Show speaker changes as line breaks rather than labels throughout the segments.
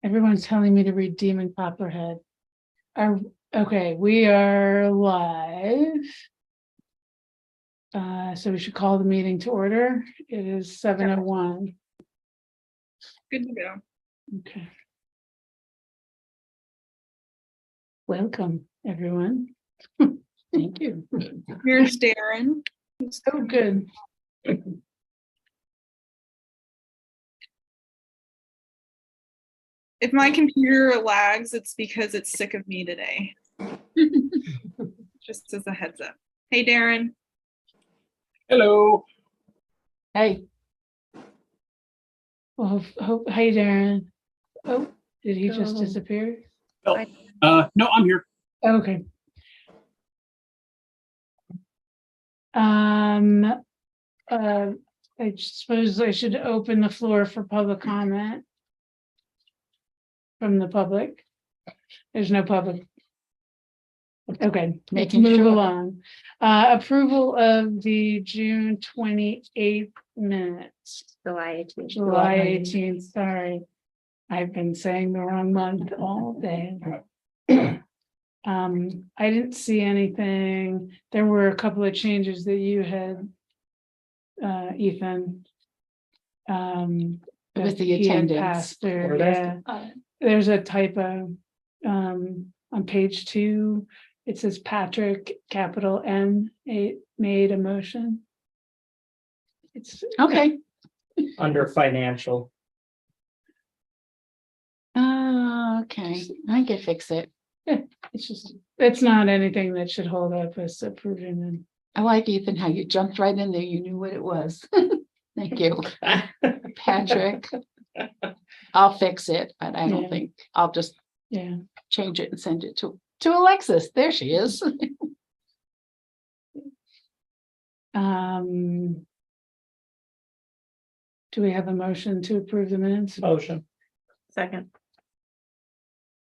Everyone's telling me to read Demon Copperhead. Okay, we are live. So we should call the meeting to order. It is 7:01.
Good to go.
Okay. Welcome, everyone. Thank you.
Here's Darren.
So good.
If my computer lags, it's because it's sick of me today. Just as a heads up. Hey, Darren.
Hello.
Hey. Well, hey, Darren. Oh, did he just disappear?
No, I'm here.
Okay. I suppose I should open the floor for public comment from the public. There's no public. Okay, let's move along. Approval of the June 28th minutes.
July
18th, sorry. I've been saying the wrong month all day. I didn't see anything. There were a couple of changes that you had, Ethan.
With the
he had
attendance.
passed through, yeah. There's a typo on page 2. It says Patrick, capital M, made a motion. It's
Okay.
Under financial.
Okay, I can fix it.
it's not anything that should hold up us approving them.
I like, Ethan, how you jumped right in there. You knew what it was. Thank you, Patrick. I'll fix it, but I don't
Yeah.
think I'll just
Yeah.
change it and send it to Alexis. There she is.
Do we have a motion to approve the minutes?
Motion.
Second.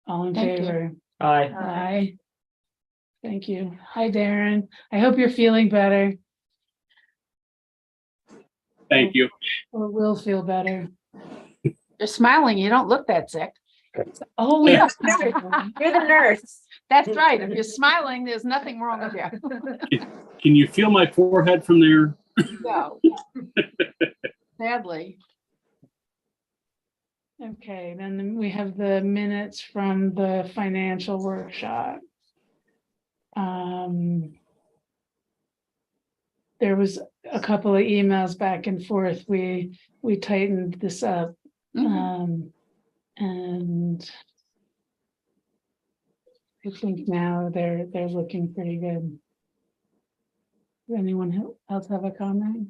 All in
Thank you.
favor?
Aye.
Aye. Thank you. Hi, Darren. I hope you're feeling better,
Thank you.
or will feel better.
You're smiling. You don't look that sick.
Oh, yeah.
You're the nurse. That's right. If you're smiling, there's nothing wrong with you.
Can you feel my forehead from there?
No. Sadly.
Okay, then we have the minutes from the financial workshop. There was a couple of emails back and forth. We tightened this up. And I think now they're looking pretty good. Does anyone else have a comment?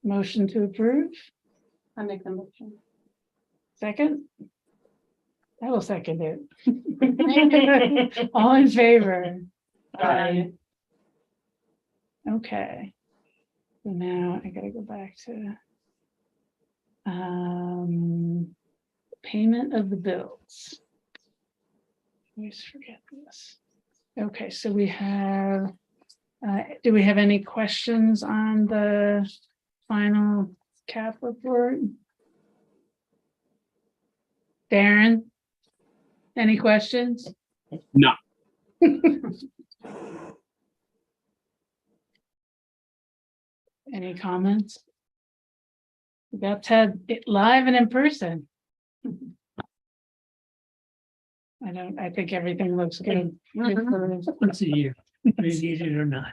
Motion to approve?
I make the motion.
Second? I will second it. All in favor?
Aye.
Okay. So now I gotta go back to payment of the bills. I always forget this. Okay, so we have, do we have any questions on the final cap report? Darren? Any questions?
No.
Any comments? We got Ted live and in person. I think everything looks good.
Once a year, need it or not.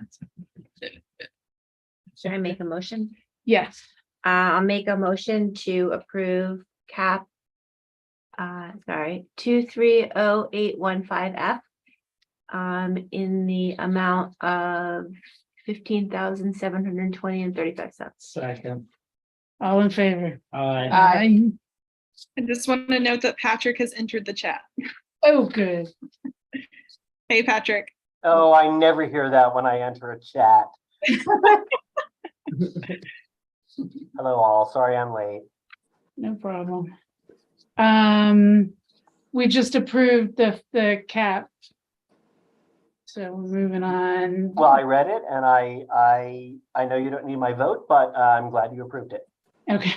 Should I make a motion?
Yes,
I'll make a motion to approve cap. 230815F. In the amount of 15,720.35.
Second.
all in favor?
Aye.
Aye.
I just want to note that Patrick has entered the chat.
Oh, good.
Hey, Patrick.
Oh, I never hear that when I enter a chat. Hello all, sorry I'm late.
No problem. We just approved the cap. So we're moving on.
Well, I read it and I know you don't need my vote, but I'm glad you approved it.
Okay.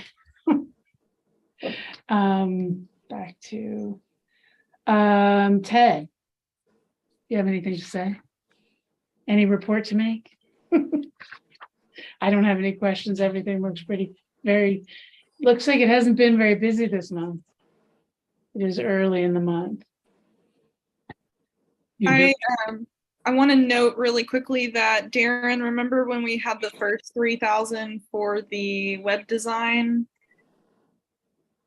Back to, Ted. You have anything to say? Any report to make? I don't have any questions. Everything looks looks like it hasn't been very busy this month. It is early in the month.
You
I want to note really quickly that Darren, remember when we had the first 3,000 for the web design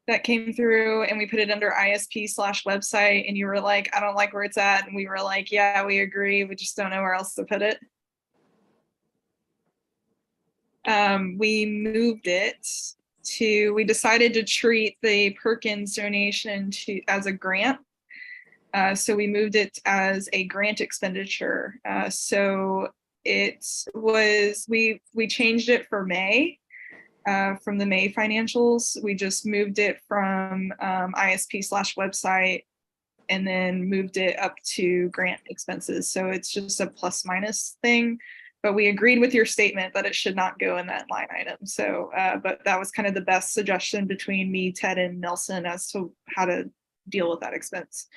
that came through and we put it under ISP/website and you were like, I don't like where it's at. And we were like, yeah, we agree. We just don't know where else to put it. We moved it to, we decided to treat the Perkins donation as a grant. So we moved it as a grant expenditure. So it was, we changed it for May, from the May financials. We just moved it from ISP/website and then moved it up to grant expenses. So it's just a plus minus thing. But we agreed with your statement that it should not go in that line item. So, but that was kind of the best suggestion between me, Ted, and Nelson as to how to deal with that expense.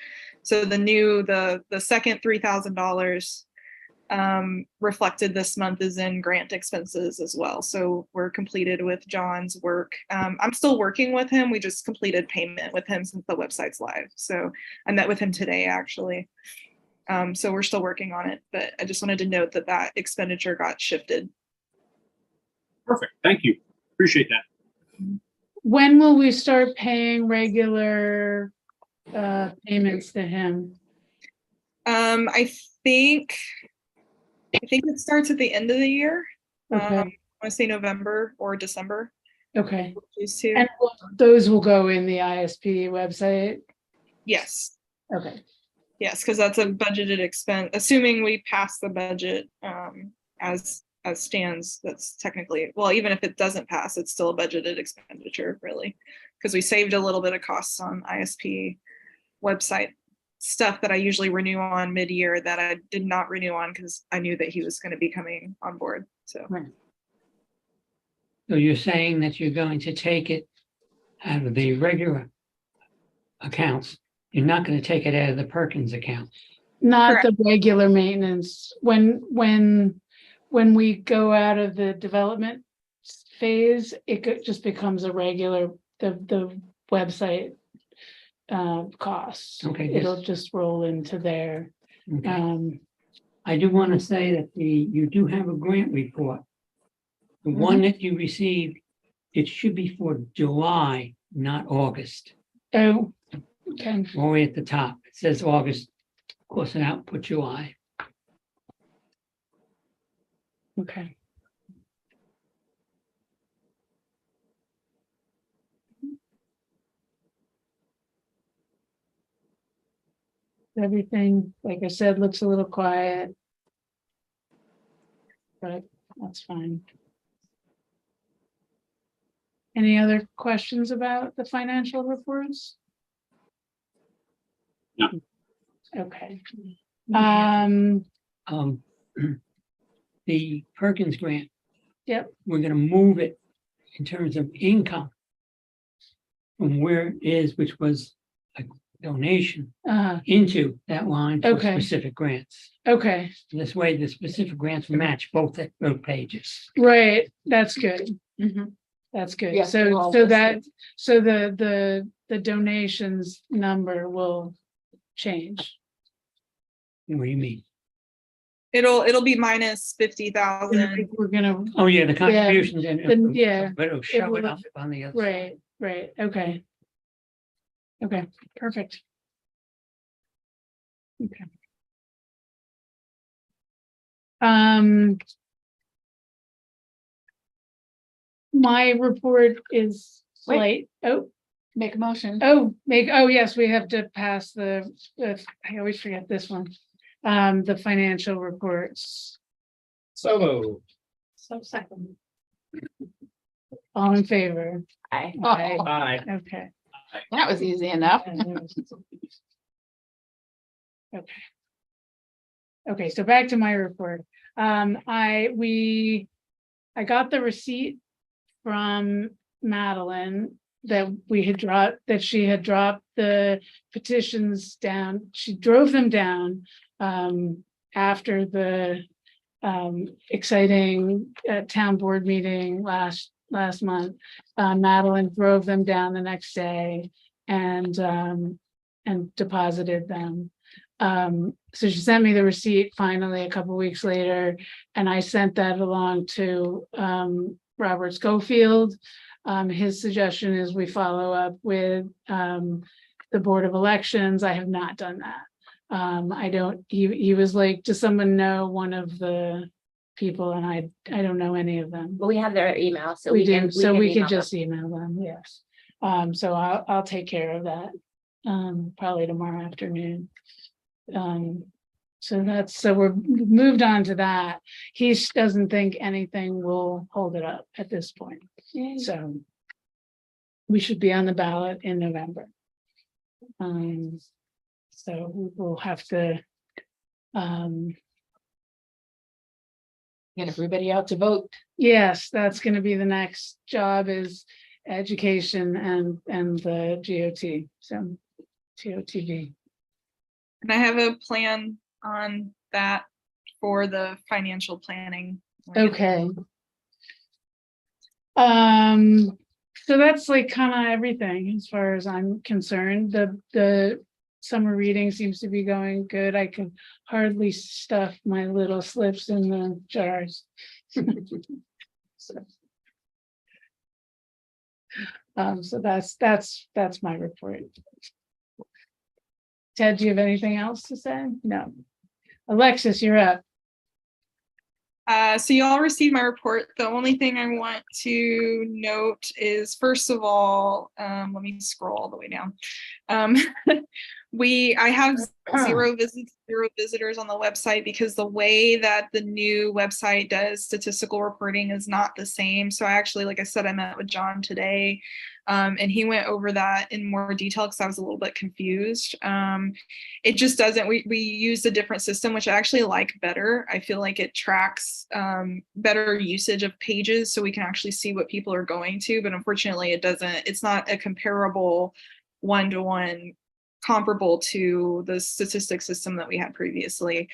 So the second $3,000 reflected this month is in grant expenses as well. So we're completed with John's work. I'm still working with him. We just completed payment with him since the website's live. So I met with him today, actually. So we're still working on it, but I just wanted to note that that expenditure got shifted.
Perfect. Thank you. Appreciate that.
When will we start paying regular payments to him?
I think it starts at the end of the year.
Okay.
I want to say November or December.
Okay.
These two.
And those will go in the ISP website?
Yes.
Okay.
Yes, because that's a budgeted expense, assuming we pass the budget as stands. That's technically, well, even if it doesn't pass, it's still a budgeted expenditure, really, because we saved a little bit of costs on ISP website stuff that I usually renew on mid-year that I did not renew on because I knew that he was going to be coming on board. So
So you're saying that you're going to take it out of the regular accounts. You're not going to take it out of the Perkins account.
Not the regular maintenance. When we go out of the development phase, it just becomes a regular, the website costs.
Okay,
It'll just roll into there.
Okay. I do want to say that you do have a grant report. The one that you received, it should be for July, not August.
Oh, okay.
All the way at the top. It says August, cross it out, put July.
Okay. Everything, like I said, looks a little quiet. But that's fine. Any other questions about the financial reports?
No.
Okay.
The Perkins grant.
Yep.
We're gonna move it in terms of income from where it is, which was a donation, into that line for
Okay.
specific grants.
Okay,
This way, the specific grants match both pages.
right, that's good.
Mhm.
That's good.
Yeah, they're all
So that,
listed.
so the donations number will change.
What do you mean?
it'll be minus 50,000.
We're gonna,
Oh, yeah, the contributions and.
Then, yeah,
But it'll show it
will-
up on the other. side.
right, okay. Okay, perfect. Okay. My report is
Wait.
late.
Make a motion.
Yes, we have to pass I always forget this one. The financial reports.
So
So second. All in favor?
Aye.
Aye.
Aye.
Okay.
That was easy enough.
Okay. Okay, so back to my report. I got the receipt from Madeline that we had dropped, that she had dropped the petitions down. She drove them down after the exciting town board meeting last month. Madeline drove them down the next day and deposited them. So she sent me the receipt finally a couple weeks later, and I sent that along to Robert Schofield. His suggestion is we follow up with the Board of Elections. I have not done that. I don't, he was like, does someone know one of the people? And I don't know any of them.
But we have their email, so
We
can
do, so we
email
could just email them, yes. So I'll take care of that, probably tomorrow afternoon. So we're moved on to that. He doesn't think anything will hold it up at this point, so we should be on the ballot in November. So we'll have to,
Get everybody out to vote.
yes, that's gonna be the next job, is education and the GOT, so GOTV.
And I have a plan on that for the financial planning.
Okay. So that's like kind of everything as far as I'm concerned. The summer reading seems to be going good. I can hardly stuff my little slips in the jars. So that's my report. Ted, do you have anything else to say? No. Alexis, you're up.
So you all received my report. The only thing I want to note is, first of all, let me scroll all the way down. I have zero visitors on the website because the way that the new website does statistical reporting is not the same. So I actually, like I said, I met with John today, and he went over that in more detail because I was a little bit confused. It just doesn't, we used a different system, which I actually like better. I feel like it tracks better usage of pages so we can actually see what people are going to, but unfortunately it doesn't, it's not a comparable one-to-one comparable to the statistics system that we had previously.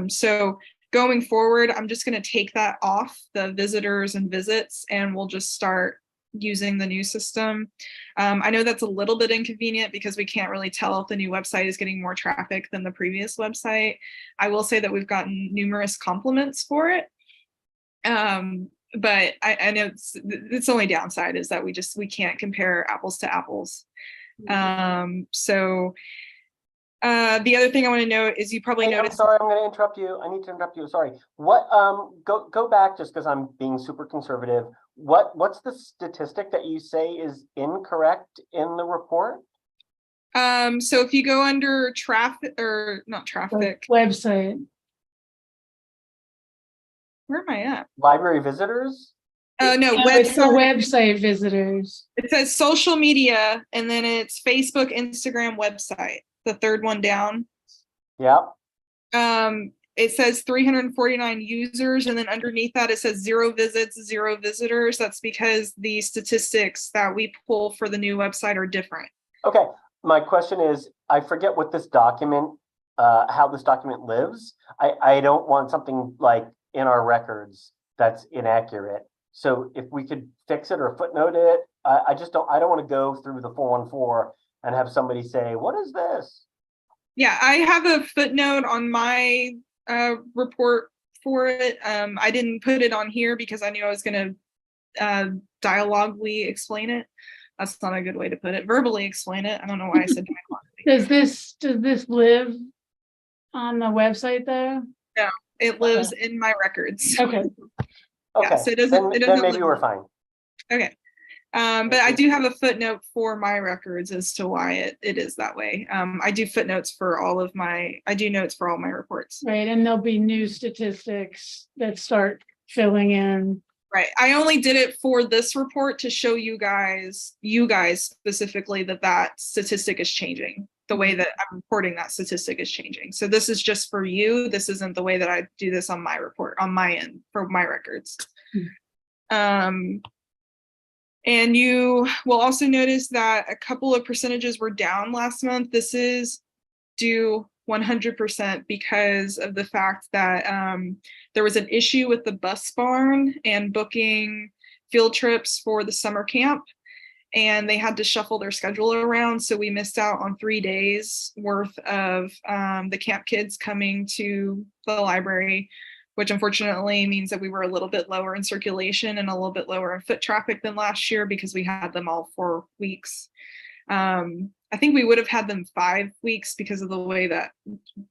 So going forward, I'm just going to take that off, the visitors and visits, and we'll just start using the new system. I know that's a little bit inconvenient because we can't really tell if the new website is getting more traffic than the previous website. I will say that we've gotten numerous compliments for it. But I know it's only downside is that we can't compare apples to apples. So the other thing I want to note is you probably
Hey, I'm
noticed.
sorry, I'm going to interrupt you. I need to interrupt you. Sorry. What, go back just because I'm being super conservative. What's the statistic that you say is incorrect in the report?
So if you go under traffic, or not traffic,
Website.
where am I at?
Library visitors?
Oh, no,
No, it's the
website.
website visitors.
It says social media, and then it's Facebook, Instagram, website, the third one down.
Yeah.
It says 349 users, and then underneath that it says 0 visits, 0 visitors. That's because the statistics that we pull for the new website are different.
Okay. My question is, I forget what this document, how this document lives. I don't want something like in our records that's inaccurate. So if we could fix it or footnote it, I don't want to go through the 414 and have somebody say, what is this?
Yeah, I have a footnote on my report for it. I didn't put it on here because I knew I was going to dialoguely explain it. That's not a good way to put it. Verbally explain it. I don't know why I said dialoguely.
Does this live on the website though?
It lives in my records.
Okay,
Okay,
so it doesn't- it
then
doesn't
maybe
live-
we're fine.
Okay. But I do have a footnote for my records as to why it is that way. I do footnotes for I do notes for all my reports.
right, and there'll be new statistics that start filling in.
Right. I only did it for this report to show you guys specifically that statistic is changing. the way that I'm reporting that statistic is changing. So this is just for you. This isn't the way that I do this on my report, on my end, for my records. And you will also notice that a couple of percentages were down last month. This is due 100% because of the fact that there was an issue with the bus barn and booking field trips for the summer camp, and they had to shuffle their schedule around. So we missed out on 3 days worth of the camp kids coming to the library, which unfortunately means that we were a little bit lower in circulation and a little bit lower in foot traffic than last year because we had them all 4 weeks. I think we would have had them 5 weeks because of the way that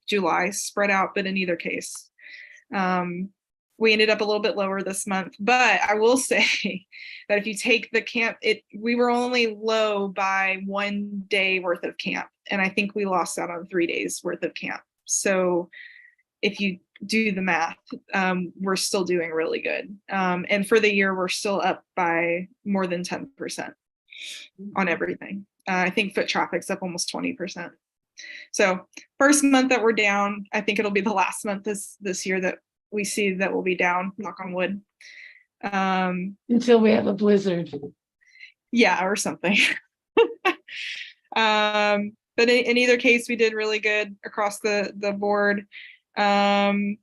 July spread out, but in either case, we ended up a little bit lower this month. But I will say that if you take the camp, we were only low by 1 day worth of camp. And I think we lost out on 3 days worth of camp. So if you do the math, we're still doing really good. And for the year, we're still up by more than 10% on everything. I think foot traffic's up almost 20%. So first month that we're down, I think it'll be the last month this year that we see that we'll be down, knock on wood.
Until we have a blizzard.
Yeah, or something. But in either case, we did really good across the board. Summer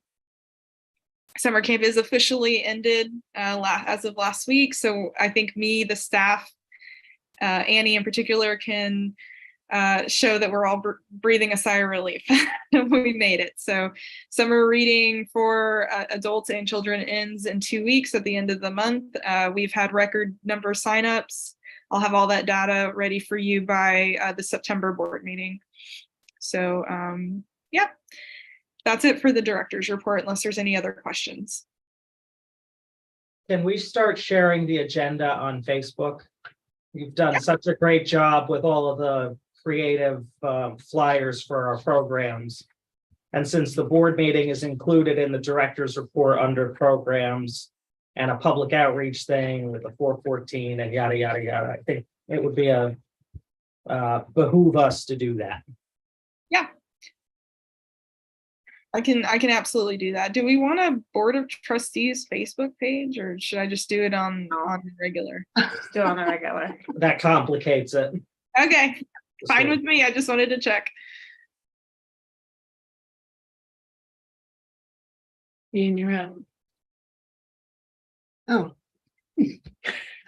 camp is officially ended as of last week. So I think me, the staff, Annie in particular, can show that we're all breathing a sigh of relief. We made it. So summer reading for adults and children ends in 2 weeks at the end of the month. We've had record number of signups. I'll have all that data ready for you by the September board meeting. So yeah, that's it for the director's report, unless there's any other questions.
Can we start sharing the agenda on Facebook? You've done such a great job with all of the creative flyers for our programs. And since the board meeting is included in the director's report under programs and a public outreach thing with the 414 and yada, yada, yada, I think it would be behoove us to do that.
Yeah. I can absolutely do that. Do we want a board of trustees Facebook page, or should I just do it on regular?
Do on the regular.
That complicates it.
Okay, fine with me. I just wanted to check.
Ian, you're out.
Oh.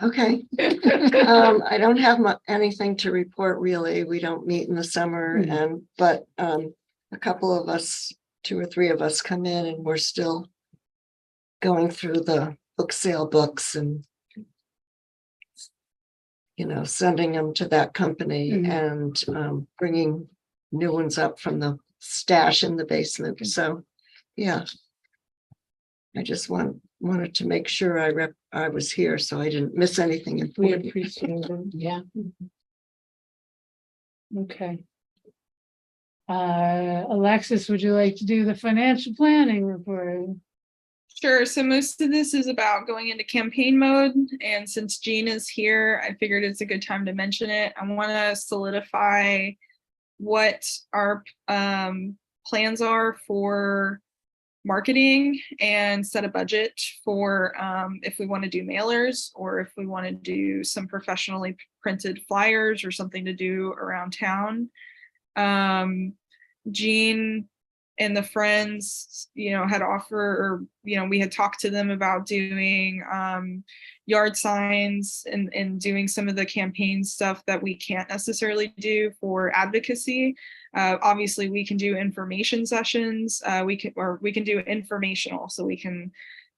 Okay. I don't have anything to report really. We don't meet in the summer, but a couple of us, 2 or 3 of us, come in and we're still going through the book sale books and sending them to that company and bringing new ones up from the stash in the basement. So yeah, I just wanted to make sure I was here so I didn't miss anything
We
important.
appreciate it.
Yeah.
Okay. Alexis, would you like to do the financial planning report?
Sure. So most of this is about going into campaign mode. And since Jean is here, I figured it's a good time to mention it. I want to solidify what our plans are for marketing and set a budget for if we want to do mailers or if we want to do some professionally printed flyers or something to do around town. Jean and the friends, had offered, or, we had talked to them about doing yard signs and doing some of the campaign stuff that we can't necessarily do for advocacy. Obviously, we can do information sessions. We can do informational, so we can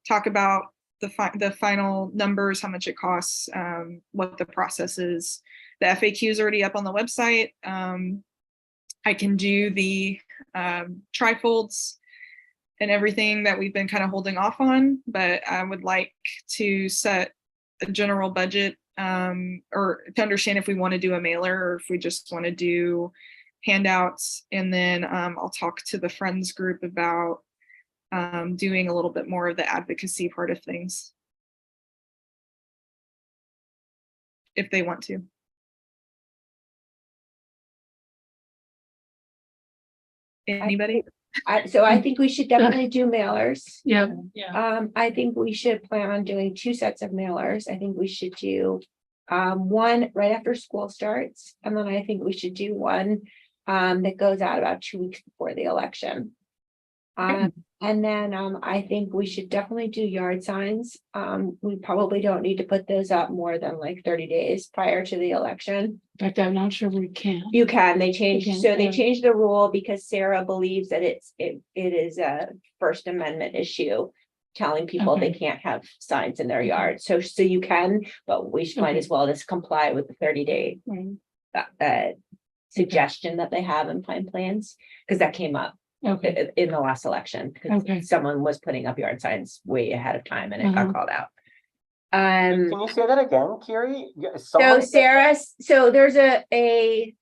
talk about the final numbers, how much it costs, what the process is. The FAQ is already up on the website. I can do the trifolds and everything that we've been kind of holding off on, but I would like to set a general budget or to understand if we want to do a mailer or if we just want to do handouts. And then I'll talk to the friends group about doing a little bit more of the advocacy part of things, if they want to. Anybody?
So I think we should definitely do mailers.
Yeah,
I think we should plan on doing 2 sets of mailers. I think we should do one right after school starts, and then I think we should do one that goes out about 2 weeks before the election. And then I think we should definitely do yard signs. We probably don't need to put those up more than like 30 days prior to the election.
in fact, I'm not sure we can.
You can, they changed,
can,
so they
yeah.
changed the rule because Sarah believes that it is a First Amendment issue. Telling people they can't have signs in their yard, so you can, but we might as well just comply with the 30-day
Right.
suggestion that they have in Pine Plans, because that came up
Okay,
in the last election,
Okay.
because someone was putting up yard signs way ahead of time and it
Uh-huh.
got called out.
Can you say that again, Kiri?
So
Someone said-
Sarah, so there's a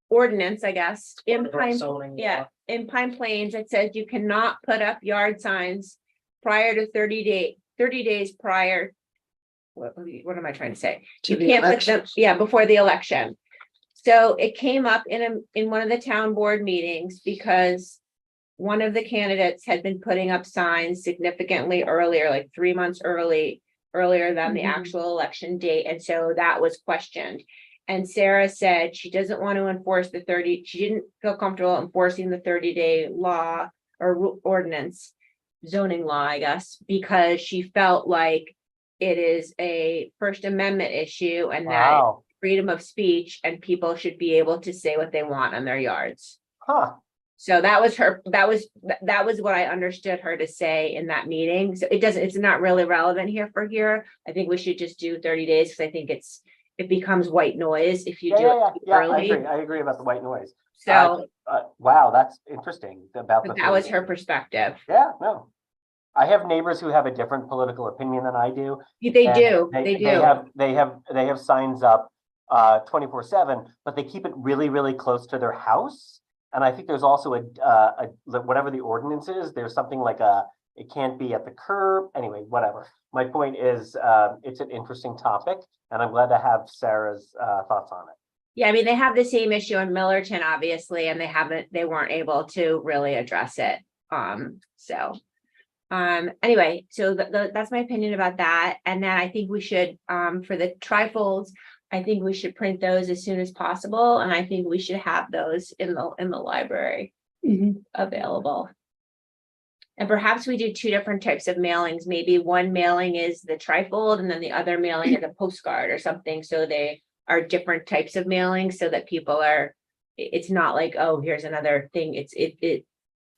ordinance, I guess, in Pine,
Zoning
yeah,
law.
in Pine Plains, it says you cannot put up yard signs prior to 30 days prior. What am I trying to say?
To
You
the
can't put them,
election.
yeah, before the election. So it came up in one of the town board meetings because one of the candidates had been putting up signs significantly earlier, like 3 months earlier than the
Mhm.
actual election date, and so that was questioned. And Sarah said she doesn't want to enforce she didn't feel comfortable enforcing the 30-day law or ordinance, zoning law, I guess, because she felt like it is a First Amendment issue and that
Wow,
freedom of speech and people should be able to say what they want on their yards.
huh,
So that was what I understood her to say in that meeting. So it's not really relevant for here. I think we should just do 30 days because I think it becomes white noise if you do it too
yeah, I
early.
agree, I agree about the white noise.
So
Wow, that's interesting about the.
but that was
30
her
days.
perspective.
Yeah, no. I have neighbors who have a different political opinion than I do.
They
and
do,
They
they do.
have signs up 24/7, but they keep it really, really close to their house. And I think there's also whatever the ordinance is, there's something like it can't be at the curb. Anyway, whatever. My point is, it's an interesting topic and I'm glad to have Sarah's thoughts on it.
Yeah, I mean, they have the same issue in Millerton, obviously, and they weren't able to really address it. Anyway, so that's my opinion about that. And then I think we should, for the trifolds, I think we should print those as soon as possible. And I think we should have those in the library
Mhm.
available. And perhaps we do 2 different types of mailings. Maybe one mailing is the trifold and then the other mailing is a postcard or something. So they are different types of mailings so that people it's not like, oh, here's another thing. It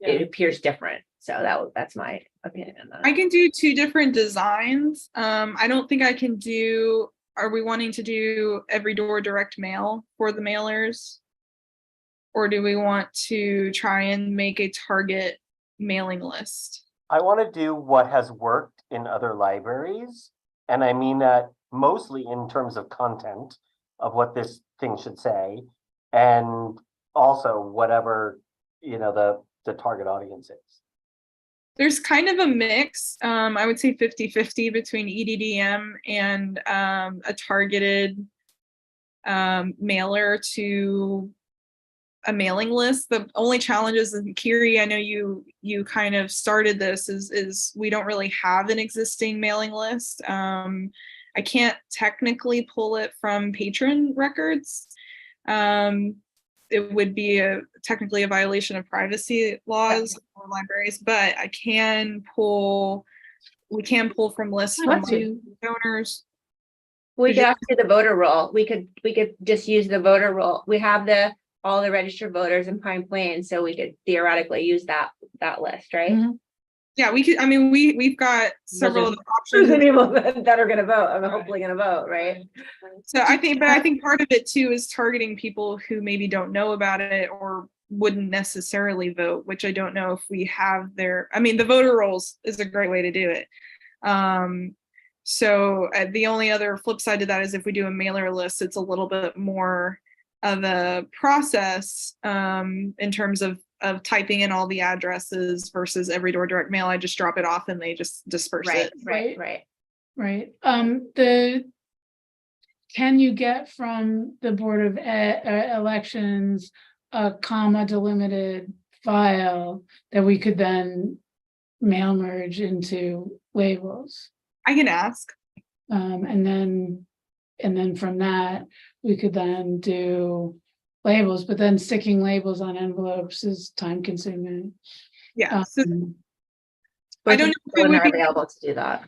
appears different. So that's my opinion on that.
I can do 2 different designs. I don't think I can do, are we wanting to do every door direct mail for the mailers? Or do we want to try and make a target mailing list?
I want to do what has worked in other libraries. And I mean that mostly in terms of content of what this thing should say. And also whatever, the target audience is.
There's kind of a mix, I would say 50-50 between EDDM and a targeted mailer to a mailing list. The only challenges, and Kiri, I know you kind of started this, is we don't really have an existing mailing list. I can't technically pull it from patron records. It would be technically a violation of privacy laws for libraries, but we can pull from lists from donors.
We could do the voter roll. We could just use the voter roll. We have all the registered voters in Pine Plains, so we could theoretically use that list, right?
Mhm.
Yeah, we could. I mean, we've got several of the
There's
options.
people that are gonna vote, and hopefully gonna vote, right?
So I think part of it too is targeting people who maybe don't know about it or wouldn't necessarily vote, which I don't know if we have I mean, the voter rolls is a great way to do it. So the only other flip side to that is if we do a mailer list, it's a little bit more of a process in terms of typing in all the addresses versus every door direct mail. I just drop it off and they just disperse it.
Right.
Right. Can you get from the Board of Elections a comma delimited file that we could then mail merge into labels.
I can ask.
And then from that, we could then do labels, but then sticking labels on envelopes is time consuming.
Yeah. So
But
I don't know if it
when
would
they're
be,
available to do that.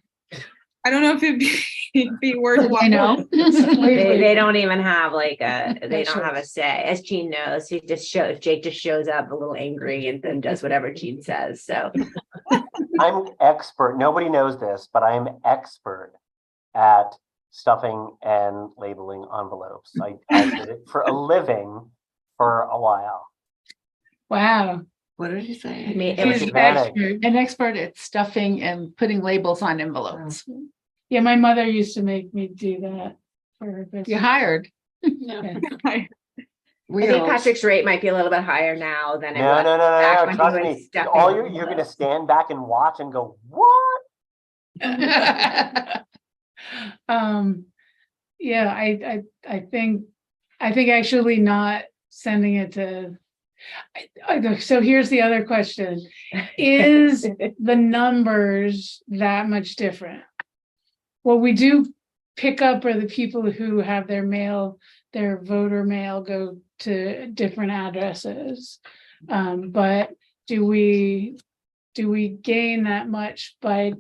I don't know if it'd be worthwhile.
I know.
They don't even have like they don't have a
Officials.
say, as Gene knows, Jake just shows up a little angry and then does whatever Gene says, so.
I'm expert, nobody knows this, but I am expert at stuffing and labeling envelopes. I did it for a living for a while.
Wow.
What did he
I
say?
mean, it
He's
was
He's
dramatic.
expert.
An expert at stuffing and putting labels on envelopes.
Yeah, my mother used to make me do that for her
You're
business.
hired.
Yeah.
We
I think
all-
Patrick's rate might be a little bit higher now than it
No,
was.
no, no,
back
no,
when
no,
he
trust
was
me.
stuffing
All you're gonna
envelopes.
stand back and watch and go, what?
Yeah, I think actually not sending it to. So here's the other question. Is the numbers that much different? What we do pick up are the people who have their voter mail go to different addresses. But do we gain that much by?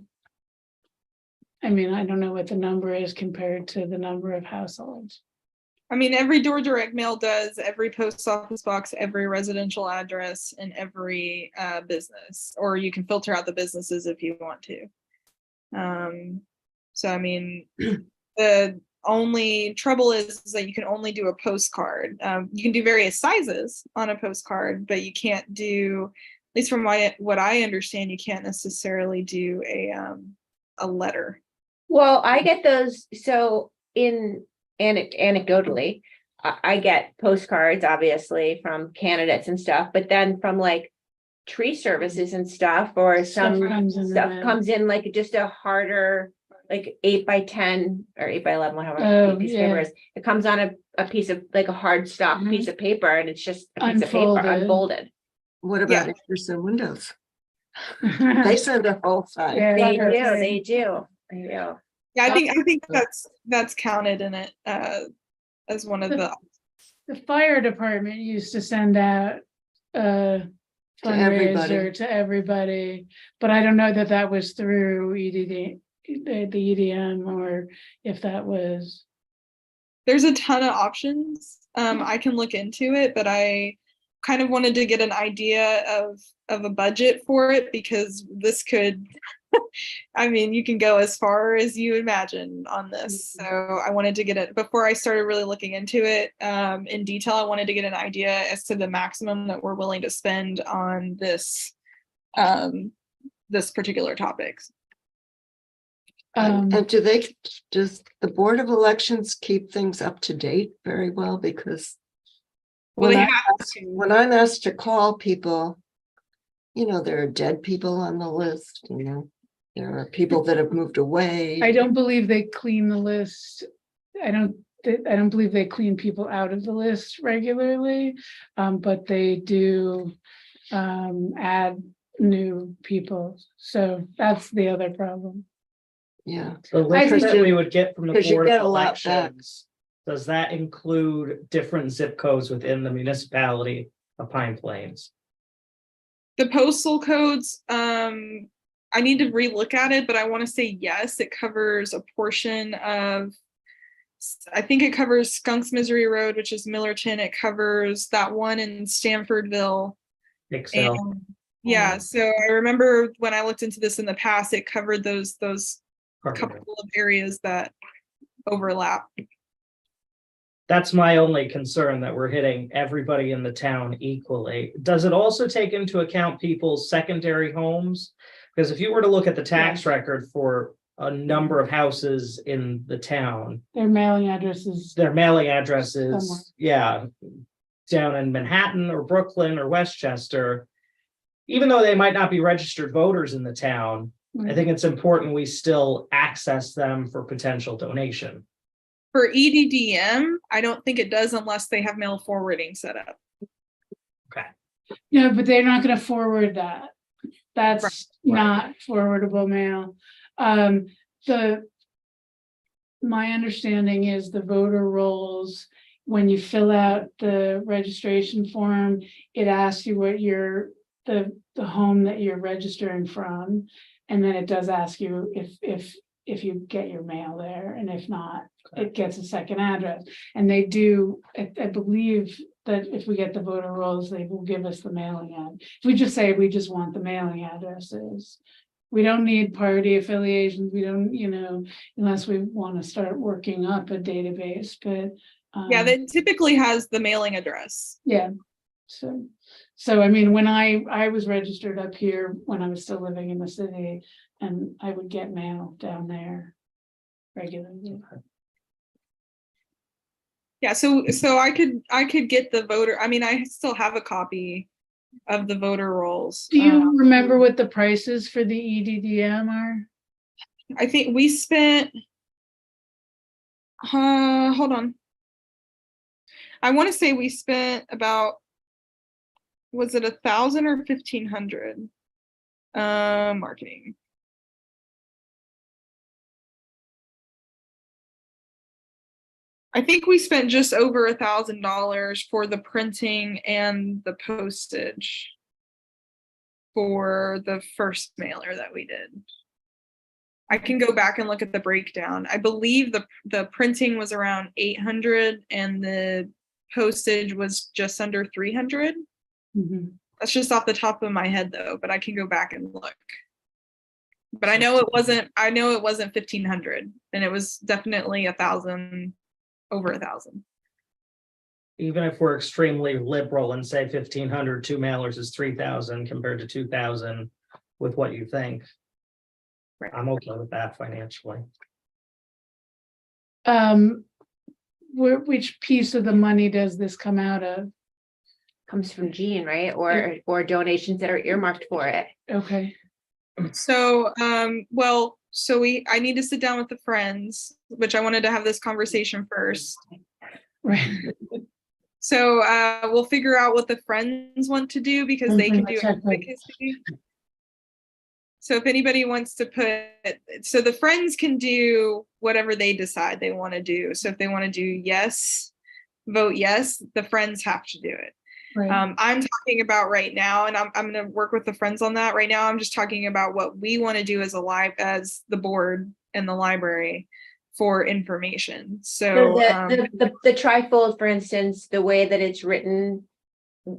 I mean, I don't know what the number is compared to the number of households.
I mean, every door direct mail does, every post office box, every residential address, and every business, or you can filter out the businesses if you want to. So I mean, the only trouble is that you can only do a postcard. You can do various sizes on a postcard, but you can't do, at least from what I understand, you can't necessarily do a letter.
Well, I get those, so anecdotally, I get postcards, obviously, from candidates and stuff, but then from like tree services and stuff, or
Stuff
some
comes in the
stuff
mail.
comes in like just a harder, like 8x10 or 8x11, whatever
Oh,
piece of
yeah.
paper is. It comes on a piece of, like a hard stock
Mhm.
piece of paper, and it's just a piece of paper
Unfolded.
unfolded.
What
Yeah.
about Anderson Windows? They send a whole side.
Yeah,
They
that's
do,
right.
they do, they do.
Yeah, I think that's counted in it as one of the.
The fire department used to send out a
everybody.
fundraiser to everybody, but I don't know that that was through the EDM or if that was.
There's a ton of options. I can look into it, but I kind of wanted to get an idea of a budget for it, because this could, I mean, you can go as far as you imagine on this. So I wanted to get it before I started really looking into it in detail. I wanted to get an idea as to the maximum that we're willing to spend on this this particular topic.
And does the Board of Elections keep things up to date very well? Because
Well,
when
they
I-
have to.
when I'm asked to call people, you know, there are dead people on the list, you know, there are people that have moved away.
I don't believe they clean the list. I don't believe they clean people out of the list regularly, but they do add new people. So that's the other problem.
Yeah,
The list
think
that we would get from the
'cause you
Board of
get a lot back.
Elections, does that include different zip codes within the municipality of Pine Plains?
The postal codes, I need to relook at it, but I want to say yes, it covers a portion of, I think it covers Skunks Misery Road, which is Millerton. It covers that one in Stanfordville.
Excel.
And yeah, so I remember when I looked into this in the past, it covered those couple of areas that overlap.
That's my only concern, that we're hitting everybody in the town equally. Does it also take into account people's secondary homes? Because if you were to look at the tax record for a number of houses in the town,
Their mailing addresses.
their mailing
Somewhere.
addresses, yeah, down in Manhattan or Brooklyn or Westchester, even though they might not be registered voters in the town, I think it's important we still access them for potential donation.
For EDDM, I don't think it does unless they have mail forwarding set up.
Okay.
No, but they're not gonna forward that. That's
Right.
not forwardable mail. My understanding is the voter rolls, when you fill out the registration form, it asks you what the home that you're registering from. And then it does ask you if you get your mail there, and if not, it gets a second address. And they do, I believe that if we get the voter rolls, they will give us the mailing ad. If we just say we just want the mailing addresses. We don't need party affiliations, we don't, unless we want to start working up a database, but.
Yeah, that typically has the mailing address.
Yeah, so I mean, when I was registered up here, when I was still living in the city, and I would get mail down there regularly.
Yeah, so I could get the voter, I mean, I still have a copy of the voter rolls.
Do you remember what the prices for the EDDM are?
I think we spent, hold on. I want to say we spent about, was it 1,000 or 1,500? Marketing. I think we spent just over $1,000 for the printing and the postage for the first mailer that we did. I can go back and look at the breakdown. I believe the printing was around 800 and the postage was just under 300.
Mhm.
That's just off the top of my head though, but I can go back and look. But I know it wasn't 1,500, and it was definitely 1,000, over 1,000.
Even if we're extremely liberal and say 1,500, 2 mailers is 3,000 compared to 2,000 with what you think.
Right.
I'm okay with that financially.
Which piece of the money does this come out of?
Comes from Jean, right? Or donations that are earmarked for it.
Okay,
So, I need to sit down with the friends, which I wanted to have this conversation first.
right.
So we'll figure out what the friends want to do, because they can do advocacy. So if anybody wants to so the friends can do whatever they decide they want to do. So if they want to do yes, vote yes, the friends have to do it.
Right.
I'm talking about right now, and I'm going to work with the friends on that. Right now, I'm just talking about what we want to do as the board and the library for information. So
The trifold, for instance, the way that it's written,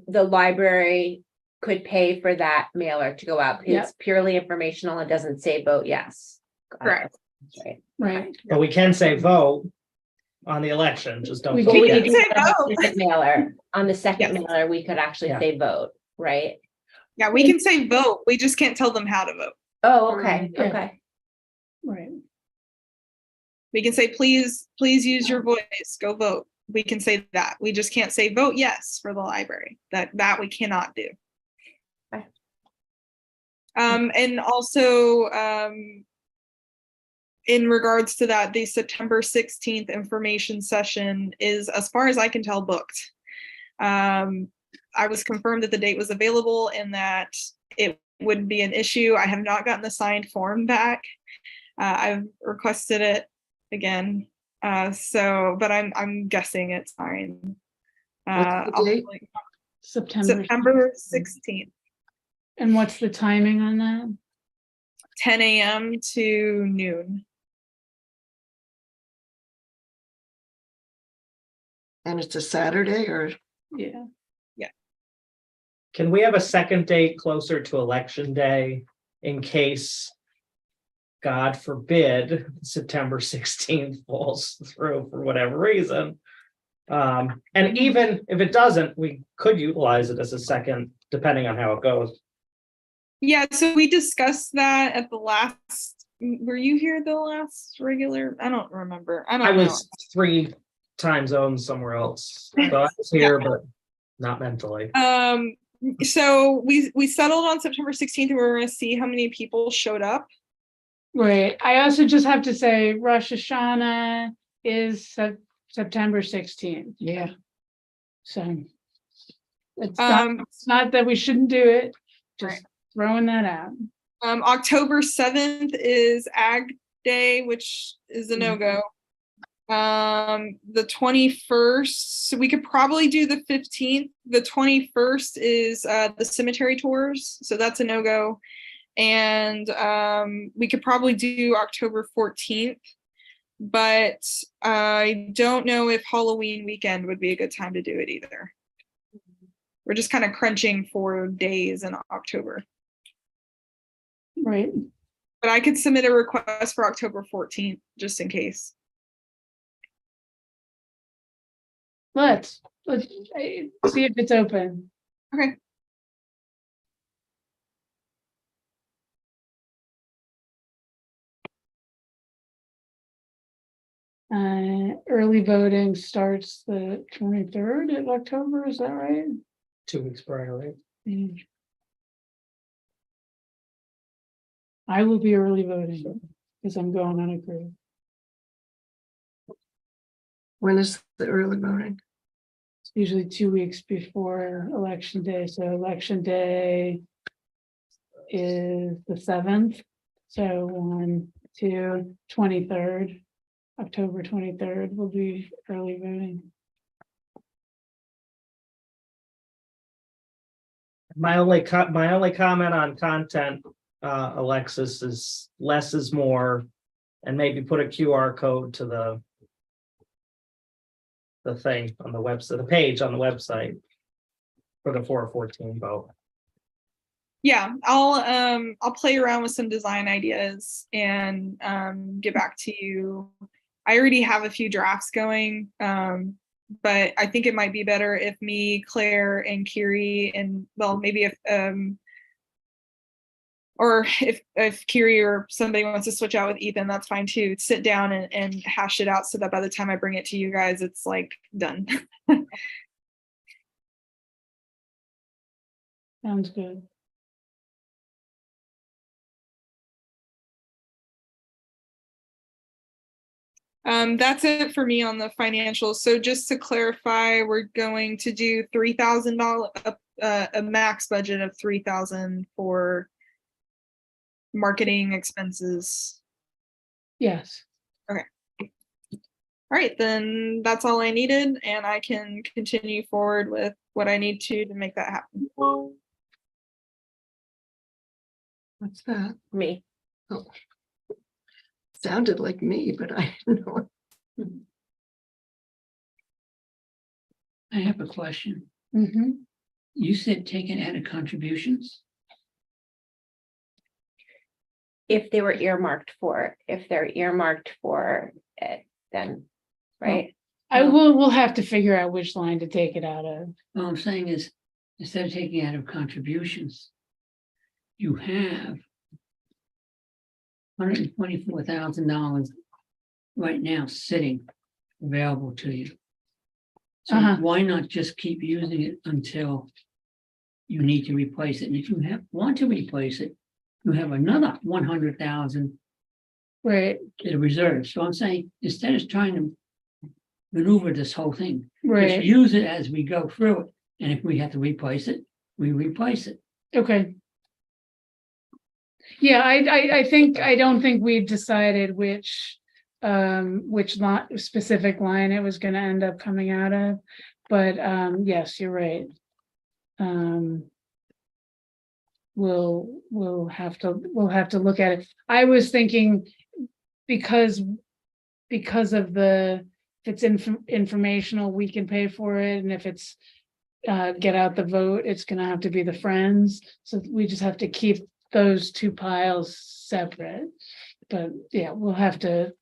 the library could pay for that mailer to go out. Because it's purely informational. It doesn't say vote yes.
Correct.
Right.
Right.
But we can say vote on the election, just don't.
We
vote
can
yes.
say vote.
Second mailer, on the second
Yes.
mailer, we could actually
Yeah.
say vote, right?
Yeah, we can say vote. We just can't tell them how to vote.
Oh, okay,
Yeah.
okay.
Right.
We can say, please use your voice, go vote. We can say that. We just can't say vote yes for the library. That we cannot do.
Okay.
And also, in regards to that, the September 16th information session is, as far as I can tell, booked. I was confirmed that the date was available and that it wouldn't be an issue. I have not gotten the signed form back. I've requested it again. But I'm guessing it's fine.
What's the date?
September 16th,
And what's the timing on that?
10 a.m. to noon.
And it's a Saturday or?
Yeah.
Can we have a second date closer to election day in case, God forbid, September 16th falls through for whatever reason? And even if it doesn't, we could utilize it as a second, depending on how it goes.
Yeah, so we discussed that at the last, were you here the last regular? I don't remember. I
I
don't know.
was 3 time zones somewhere else, so I was here, but not mentally.
So we settled on September 16th, and we were going to see how many people showed up.
Right. I also just have to say Rosh Hashanah is September 16th.
Yeah.
So It's not that we shouldn't do it, just
Right.
throwing that out.
October 7th is Ag Day, which is a no-go. The 21st, so we could probably do the 15th. The 21st is the cemetery tours, so that's a no-go. And we could probably do October 14th, but I don't know if Halloween weekend would be a good time to do it either. We're just kind of crunching for days in October.
Right.
But I could submit a request for October 14th, just in case.
Let's see if it's open.
Okay.
Early voting starts the 23rd of October, is that right?
2 weeks prior, right?
I will be early voting because I'm going on a cruise.
When is the early voting?
It's usually 2 weeks before election day, so election day is the 7th. So 1, 2, 23rd, October 23rd will be early voting.
My only comment on content, Alexis, is less is more, and maybe put a QR code to the thing on the website, the page on the website for the 414 vote.
Yeah, I'll play around with some design ideas and get back to you. I already have a few drafts going, but I think it might be better if me, Claire, and Kiri, and well, maybe if Kiri or somebody wants to switch out with Ethan, that's fine too. Sit down and hash it out so that by the time I bring it to you guys, it's like done.
Sounds good.
That's it for me on the financials. So just to clarify, we're going to do $3,000, a max budget of $3,000 for marketing expenses.
Yes.
All right, then that's all I needed, and I can continue forward with what I need to make that happen.
What's that?
Me.
Oh. Sounded like me, but I don't know.
I have a question.
Mm-hmm.
You said take it out of contributions?
If they were earmarked for, if they're earmarked for it, then, right?
We'll have to figure out which line to take it out of.
All I'm saying is, instead of taking it out of contributions, you have $124,000 right now sitting available to you. So
Uh-huh.
why not just keep using it until you need to replace it? And if you want to replace it, you have another 100,000
Right,
in reserve. So I'm saying, instead of trying to maneuver this whole thing, just
right.
use it as we go through it. And if we have to replace it, we replace it.
Okay. Yeah, I don't think we decided which specific line it was gonna end up coming out of, but yes, you're right. We'll have to look at it. I was thinking because of if it's informational, we can pay for it, and if it's get out the vote, it's gonna have to be the Friends, so we just have to keep those two piles separate. But yeah, we'll have to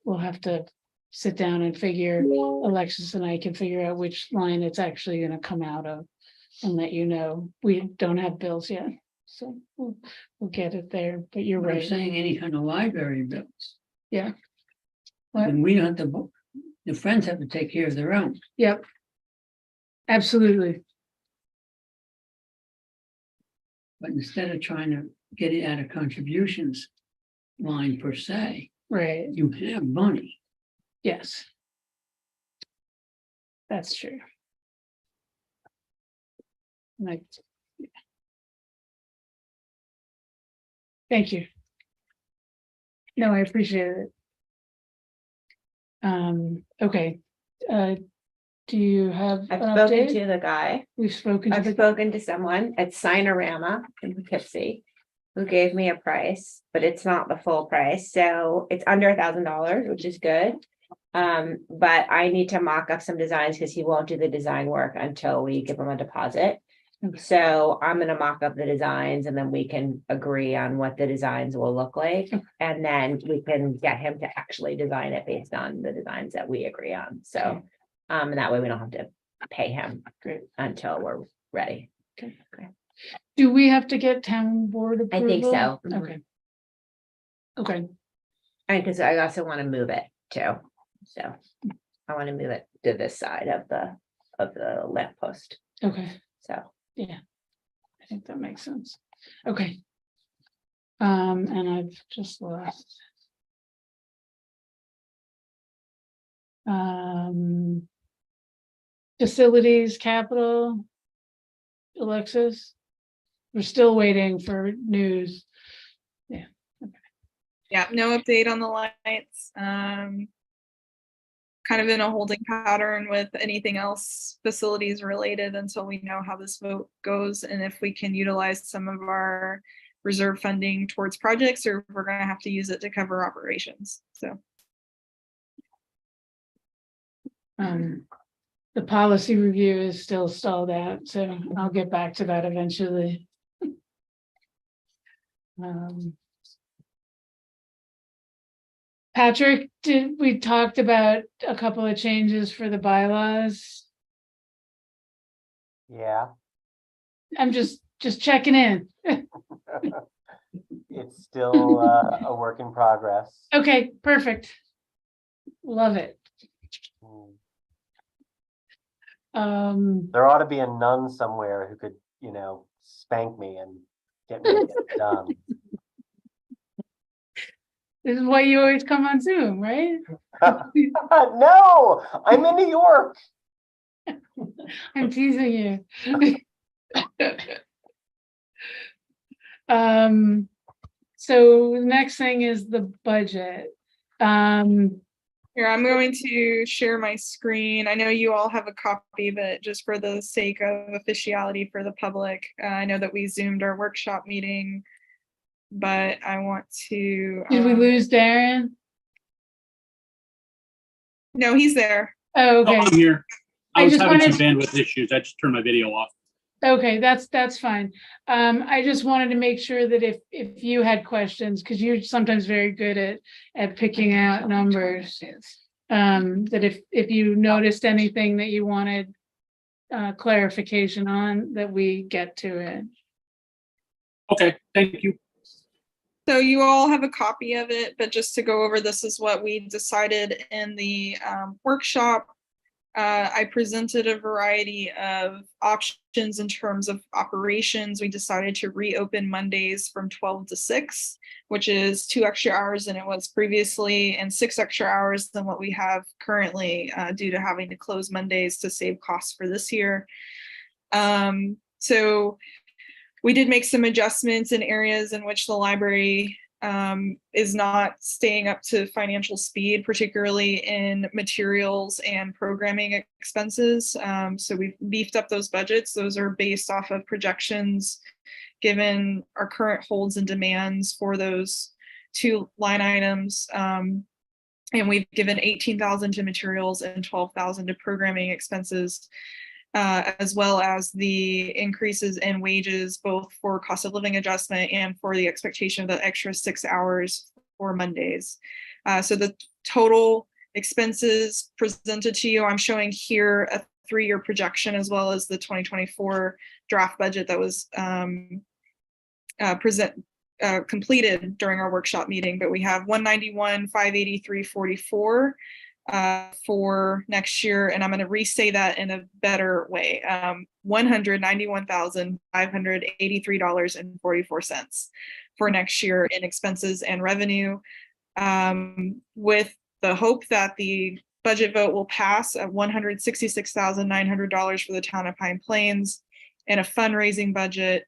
sit down and figure, Alexis and I can figure out which line it's actually gonna come out of and let you know. We don't have bills yet, so we'll get it there, but you're
But I'm
right.
saying any kind of library bills.
Yeah. What?
And we don't have to, the Friends have to take care of their own.
Yep. Absolutely.
But instead of trying to get it out of contributions line per se,
Right,
you have money.
yes. That's true. Like. Thank you. No, I appreciate it. Okay, do you have
I've
an
spoken
update?
to the guy.
We've spoken to
I've
the,
spoken to someone at Sinorama in Poughkeepsie who gave me a price, but it's not the full price. So it's under $1,000, which is good. But I need to mock up some designs because he won't do the design work until we give him a deposit.
Okay.
So I'm gonna mock up the designs and then we can agree on what the designs will look like.
Okay.
And then we can get him to actually design it based on the designs that we agree on. So,
Okay.
and that way we don't have to pay him
Great.
until we're ready.
do we have to get town board approval?
I think so.
Okay. Okay,
And because I also want to move it too. So I want to move it to this side of the lamppost.
okay,
So
I think that makes sense. Okay. And I've just lost. Facilities, capital. Alexis. We're still waiting for news.
Yeah, no update on the lights. Kind of in a holding pattern with anything else facilities related until we know how this vote goes and if we can utilize some of our reserve funding towards projects or if we're gonna have to use it to cover operations, so.
The policy review is still stalled out, so I'll get back to that eventually. Patrick, we talked about a couple of changes for the bylaws?
Yeah,
I'm just checking in.
it's still a work in progress.
Okay, perfect. Love it.
There ought to be a nun somewhere who could, spank me and get me to get it done.
This is why you always come on Zoom, right?
No, I'm in New York.
I'm teasing you. So the next thing is the budget.
Here, I'm going to share my screen. I know you all have a copy, but just for the sake of officiality for the public, I know that we Zoomed our workshop meeting, but I want to.
Did we lose Darren?
No, he's there.
Oh,
Oh,
okay.
I'm here. I
I
was
just
having some
wanted-
bandwidth issues. I just turned my video off.
Okay, that's fine. I just wanted to make sure that if you had questions, because you're sometimes very good at picking out numbers. That if you noticed anything that you wanted clarification on, that we get to it.
Okay, thank you.
So you all have a copy of it, but just to go over, this is what we decided in the workshop. I presented a variety of options in terms of operations. We decided to reopen Mondays from 12 to 6, which is 2 extra hours than it was previously and 6 extra hours than what we have currently due to having to close Mondays to save costs for this year. So we did make some adjustments in areas in which the library is not staying up to financial speed, particularly in materials and programming expenses. So we've beefed up those budgets. Those are based off of projections given our current holds and demands for those 2 line items. And we've given 18,000 to materials and 12,000 to programming expenses. As well as the increases in wages, both for cost of living adjustment and for the expectation of the extra 6 hours for Mondays. So the total expenses presented to you, I'm showing here a 3-year projection as well as the 2024 draft budget that was completed during our workshop meeting, but we have 191,583.44 for next year, and I'm going to restate that in a better way. $191,583.44 for next year in expenses and revenue, with the hope that the budget vote will pass at $166,900 for the town of Pine Plains, and a fundraising budget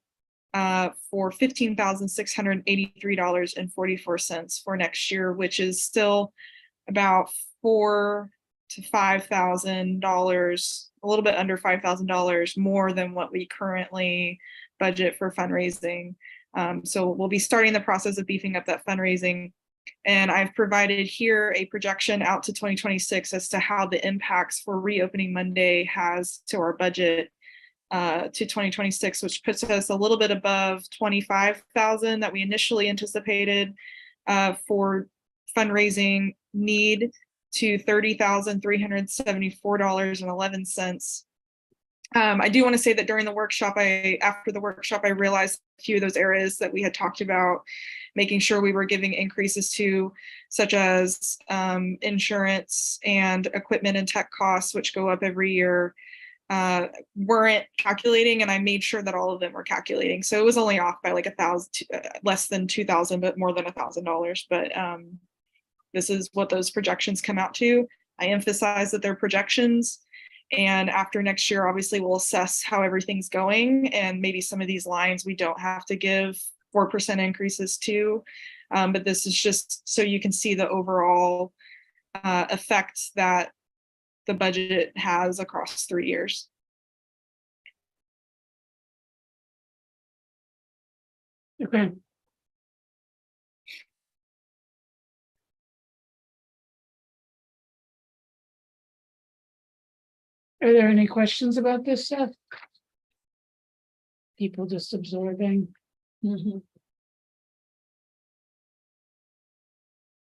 for $15,683.44 for next year, which is still about $4,000 to $5,000, a little bit under $5,000 more than what we currently budget for fundraising. So we'll be starting the process of beefing up that fundraising. And I've provided here a projection out to 2026 as to how the impacts for Reopening Monday has to our budget to 2026, which puts us a little bit above 25,000 that we initially anticipated for fundraising need to $30,374.11. I do want to say that during the workshop, after the workshop, I realized a few of those areas that we had talked about, making sure we were giving increases to, such as insurance and equipment and tech costs, which go up every year, weren't calculating, and I made sure that all of them were calculating. So it was only off by like less than 2,000, but more than $1,000. But this is what those projections come out to. I emphasize that they're projections. And after next year, obviously, we'll assess how everything's going. And maybe some of these lines we don't have to give 4% increases to. But this is just so you can see the overall effect that the budget has across 3 years.
Okay. Are there any questions about this stuff? People just absorbing.
Mhm.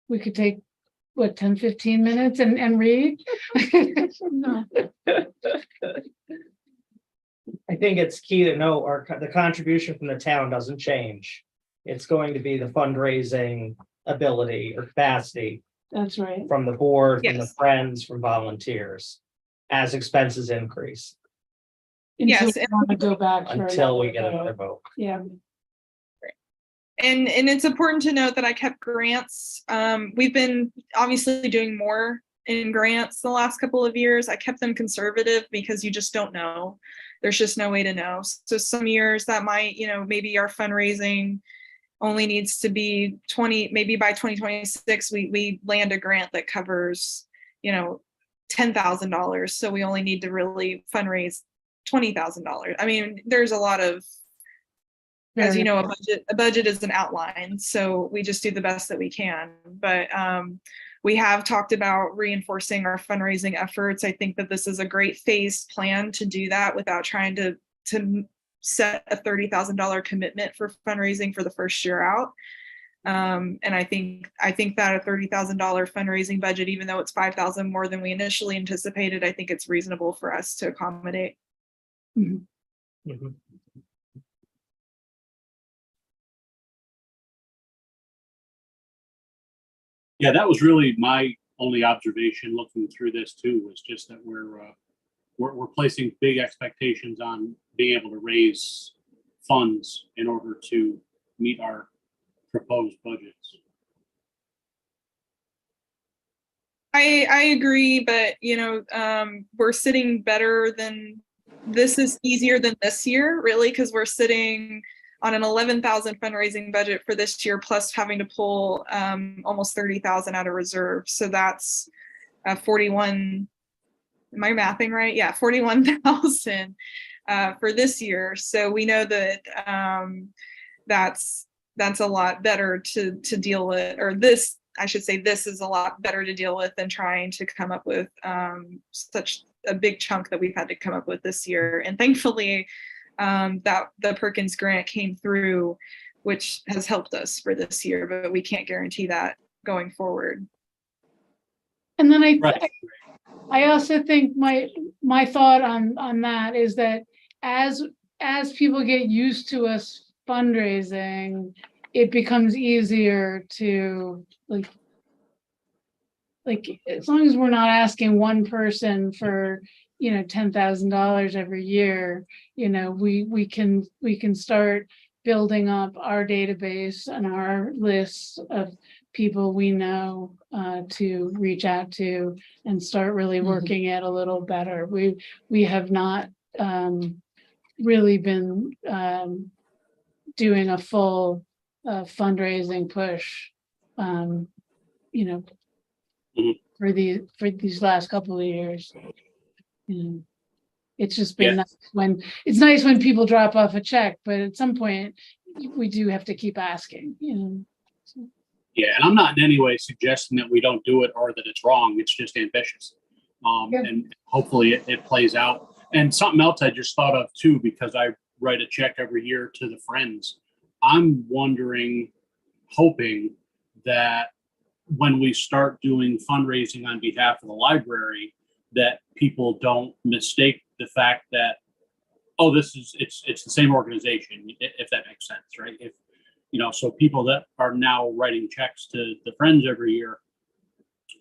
We could take, what, 10, 15 minutes and read?
No.
I think it's key to know the contribution from the town doesn't change. It's going to be the fundraising ability or capacity
That's right.
from the board, from the
Yes.
friends, from volunteers, as expenses increase
Until
Yes,
we
and-
want to go back. for
until we
another
get another
vote.
vote.
Yeah.
And it's important to note that I kept grants. We've been obviously doing more in grants the last couple of years. I kept them conservative because you just don't know. There's just no way to know. So some years that might, maybe our fundraising only needs to be 20, maybe by 2026, we land a grant that covers, $10,000. So we only need to really fundraise $20,000. I mean, there's a lot of, as you know, a budget is an outline, so we just do the best that we can. But we have talked about reinforcing our fundraising efforts. I think that this is a great phased plan to do that without trying to set a $30,000 commitment for fundraising for the first year out. And I think that a $30,000 fundraising budget, even though it's $5,000 more than we initially anticipated, I think it's reasonable for us to accommodate.
Mhm.
Yeah, that was really my only observation looking through this too, was just that we're placing big expectations on being able to raise funds in order to meet our proposed budgets.
I agree, but we're sitting better than this is easier than this year, really, because we're sitting on an 11,000 fundraising budget for this year, plus having to pull almost 30,000 out of reserve. So that's 41. Am I mathing right? Yeah, 41,000 for this year. So we know that that's a lot better to deal with, or this, I should say, this is a lot better to deal with than trying to come up with such a big chunk that we've had to come up with this year. And thankfully, that the Perkins grant came through, which has helped us for this year, but we can't guarantee that going forward.
And then
Right.
I also think my thought on that is that as people get used to us fundraising, it becomes easier to like as long as we're not asking one person for $10,000 every year, we can start building up our database and our lists of people we know to reach out to and start really
Mhm.
working it a little better. We have not really been doing a full fundraising push, you know,
Mhm.
for these last couple of years. It's just
Yeah.
been nice when, it's nice when people drop off a check, but at some point we do have to keep asking, you know. So,
Yeah, and I'm not in any way suggesting that we don't do it or that it's wrong. It's just ambitious.
Yeah.
And hopefully it plays out. And something else I just thought of too, because I write a check every year to the Friends. I'm wondering, hoping that when we start doing fundraising on behalf of the library, that people don't mistake the fact that, oh, it's the same organization, if that makes sense, right? If, you know, so people that are now writing checks to the Friends every year,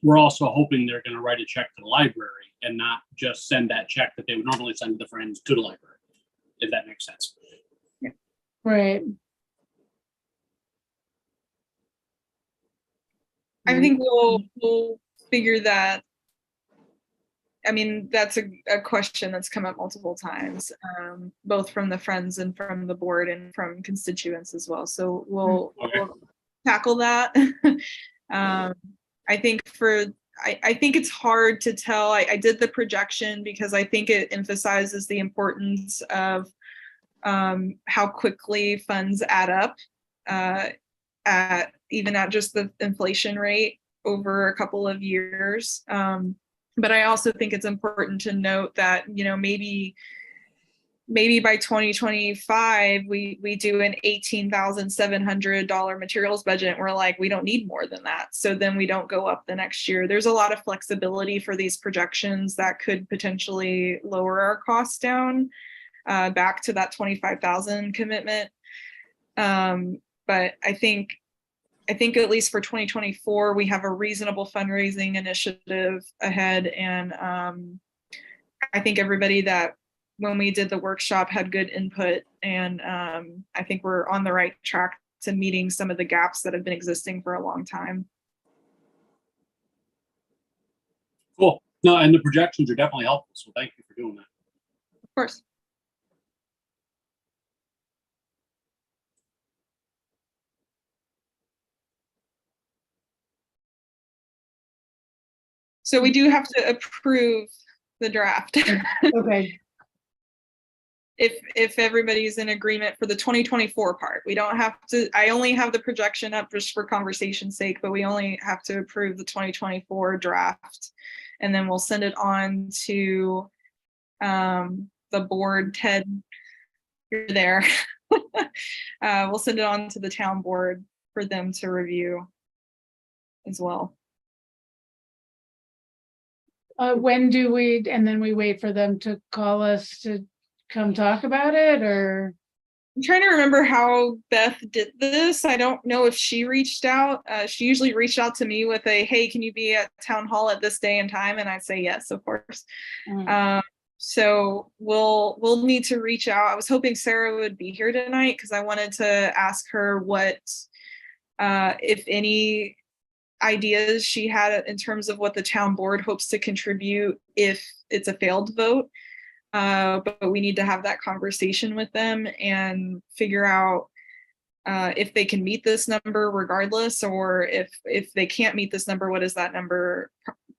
we're also hoping they're going to write a check to the library and not just send that check that they would normally send to the Friends to the library, if that makes sense.
right.
I think we'll figure that. I mean, that's a question that's come up multiple times, both from the Friends and from the board and from constituents as well. So we'll tackle that. I think I think it's hard to tell. I did the projection because I think it emphasizes the importance of how quickly funds add up, even at just the inflation rate over a couple of years. But I also think it's important to note that, you know, maybe by 2025, we do an $18,700 materials budget. And we're like, we don't need more than that. So then we don't go up the next year. There's a lot of flexibility for these projections that could potentially lower our costs down back to that 25,000 commitment. But I think at least for 2024, we have a reasonable fundraising initiative ahead. And I think everybody that, when we did the workshop, had good input. And I think we're on the right track to meeting some of the gaps that have been existing for a long time.
Cool. No, and the projections are definitely helpful. So thank you for doing that.
Of course. So we do have to approve the draft.
Okay,
If everybody's in agreement for the 2024 part. We don't have to, I only have the projection up just for conversation's sake, but we only have to approve the 2024 draft. And then we'll send it on to the board. Ted, you're there. We'll send it on to the town board for them to review as well.
when do we, and then we wait for them to call us to come talk about it, or?
I'm trying to remember how Beth did this. I don't know if she reached out. She usually reached out to me with a, hey, can you be at town hall at this day and time? And I'd say yes, of course. So we'll need to reach out. I was hoping Sarah would be here tonight because I wanted to ask her what, if any ideas she had in terms of what the town board hopes to contribute if it's a failed vote. But we need to have that conversation with them and figure out if they can meet this number regardless, or if they can't meet this number, what is that number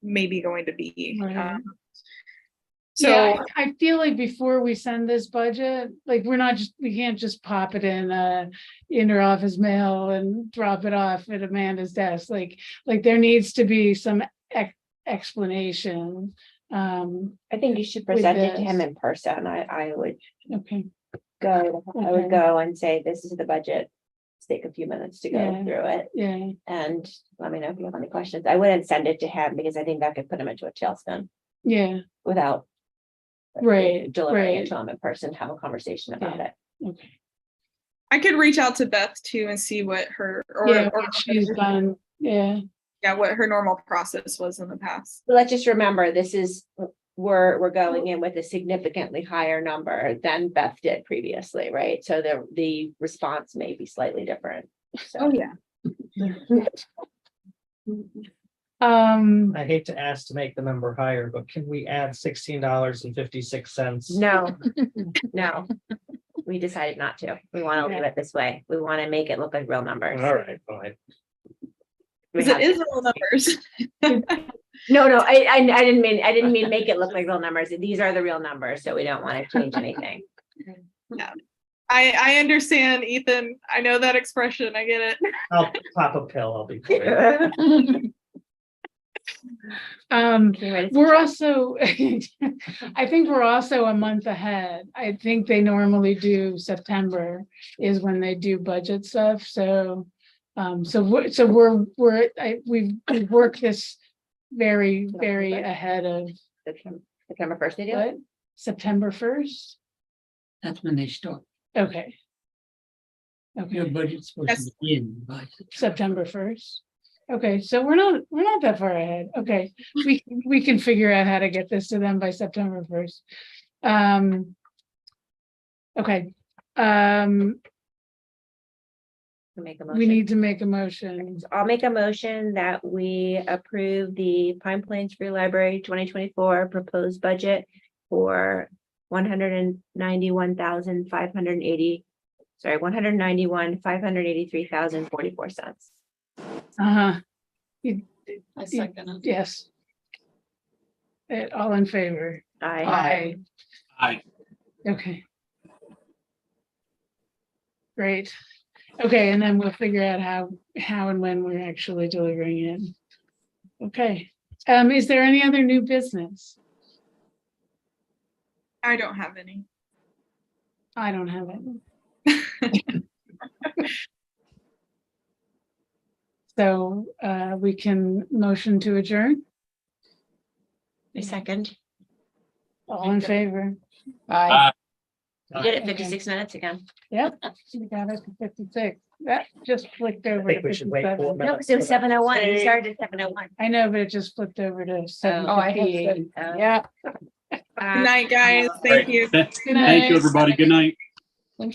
maybe going to be?
Right.
So
Yeah, I feel like before we send this budget, like we can't just pop it in inter-office mail and drop it off at Amanda's desk. Like there needs to be some explanation.
I think you should present it to him in person. I would
Okay.
go, I
Okay.
would go and say, this is the budget. Let's take a few minutes to go
Yeah.
through it
Yeah.
and let me know if you have any questions. I wouldn't send it to him because I think that could put him into a tailspin
Yeah.
without
Right.
delivering it
Right.
to him in person, have a conversation about it.
Okay.
I could reach out to Beth too and see what her
Yeah. What she's done. Yeah.
what her normal process was in the past.
But let's just remember, this is, we're going in with a significantly higher number than Beth did previously, right? So the response may be slightly different. So
yeah.
I hate to ask to make the number higher, but can we add $16.56?
No, no. We decided not to. We want to leave it this way. We want to make it look like real numbers.
All right, fine.
We
Because it
have-
is real numbers.
No, I didn't mean make it look like real numbers. These are the real numbers, so we don't want to change anything.
I understand, Ethan. I know that expression. I get it.
I'll pop a pill, I'll be fine.
We're also, I think we're also a month ahead. I think they normally do September is when they do budget stuff, so. We've worked this very ahead of
September 1st, they do
what?
it?
September 1st?
That's when they start.
Okay.
Your
Okay,
budget's supposed
Yes.
to begin by
September 1st. Okay, so we're not that far ahead. Okay, we can figure out how to get this to them by September 1st. Okay,
Make a
we
motion.
need to make a motion.
I'll make a motion that we approve the Pine Plains Free Library 2024 proposed budget for 191,583,44 cents.
Uh-huh,
I second it.
yes. All in favor?
I,
Aye.
Okay. Great. Okay, and then we'll figure out how and when we're actually delivering it. Okay, is there any other new business?
I don't have any.
I don't have it. So, we can motion to adjourn,
I second.
all in favor?
Bye.
You did it
Okay.
56 minutes again.
Yep, we got it to 56. That just flicked over.
think
to
we should wait
57.
4
No,
minutes.
because it was 7:01. You started at 7:01.
I know, but it just flipped over to seven.
Oh, I have
fifty-eight.
Oh.
Yeah.
Good night, guys. Thank you.
Thank you, everybody. Good night.
Thank you.